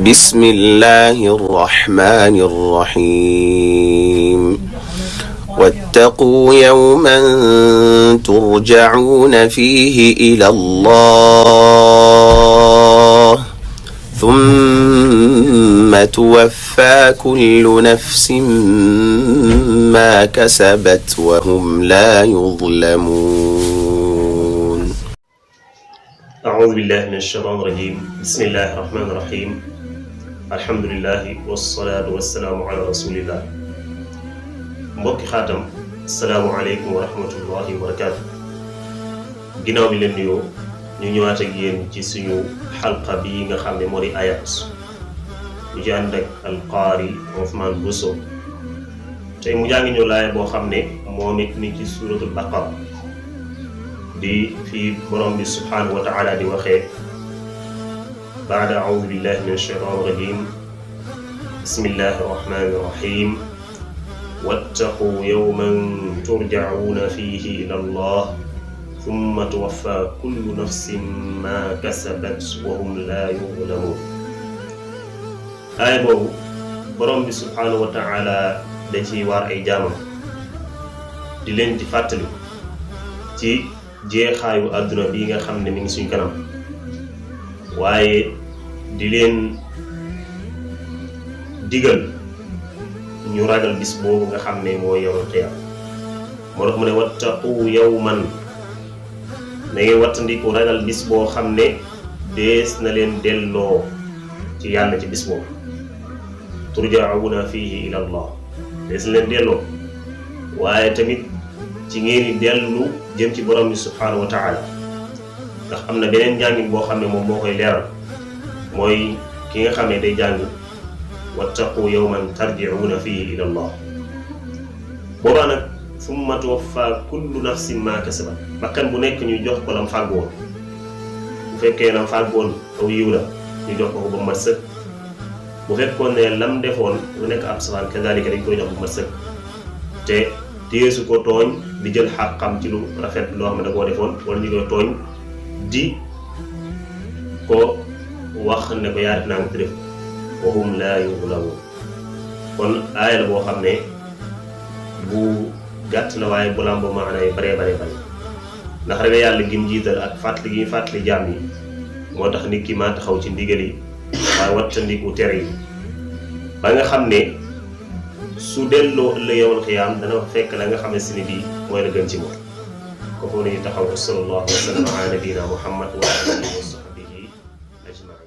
بسم الله الرحمن الرحيم واتقوا يوما ترجعون فيه إلى الله ثم توفى كل نفس ما كسبت وهم لا يظلمون. أعوذ بالله من الشيطان الرجيم. بسم الله الرحمن الرحيم. الحمد لله والصلاة والسلام على رسول الله. mbokki xaatam asalaamualeykum wa rahmatullahi wa barakaatu. ginnaaw bi leen nuyoo ñu ñëwaat ak yéen ci suñu xalqa bi nga xam ne moo di ayat ñu ci ànd ak alqaari Ousmane Bousso tey mu jàngi ñu laaya boo xam ne moom it ni ci suuratul baqara di fii borom bi subhaanahu wa taala di waxee baada audu billahi min ashaytaan rajim bismillahi rahmani rahim wattaqu yawman turjacuuna fiihi ila allah thumma tuwaffa kullu nafsin ma kasabat wa hum laa yuzlamuun. aaya boobu borom bi subhaanahu wa taala da ciy waar ay jaamam di leen di fàttali ci jeexaayu àdduna bi nga xam ne mi ngi suñ kanam waaye di leen digal ñu ragal bis boobu nga xam ne moo yawmal qiyaam moo tax mu ne wattaqu yawman na ngeen wattandiku ragal bis boo xam ne dees na leen delloo ci yàlla ci bis boobu turja'una fihi ila allah dees na leen delloo waaye tamit ci ngeen di dellu jëm ci borom bi subhaanahu wa taala ndax am na beneen njàngin boo xam ne moom moo koy leeral mooy ki nga xam ne day jàng wattaqu yawman tarji'una fihi ila allah boobaa nag summa tuwaffa kullu nafsin ma kasabat bakkan bu nekk ñu jox ko lam fàggoon bu fekkee lam fàggoon aw yiw la ñu jox ko ba mat sëkk bu fekkoon ne lam defoon lu nekk ab safaan kazalika dañ koy jox ba mat sëkk te téyesu ko tooñ di jël xàqam ci lu rafet loo xam ne da koo defoon wala ñu koy tooñ di ko wax ne ko yaa def naa nga def wa hum laa yuzlamuun. kon aaya la boo xam ne bu gàtt la waaye bu làmboo maana yu bare ndax rek yàlla gim jiital ak fàttali gi ñu fàttali jaam yi moo tax nit ki maa taxaw ci ndigal yi waaye wattandiku tere yi ba nga xam ne su delloo ëllëg yawmal qiyaam dana fekk la nga xam ne si ni bii mooy la gën ci moom ko foofu nañu taxaw sallallahu alayhi wa sallam ala nabiyina muhammad wa alihi wa sahbihi ajmain.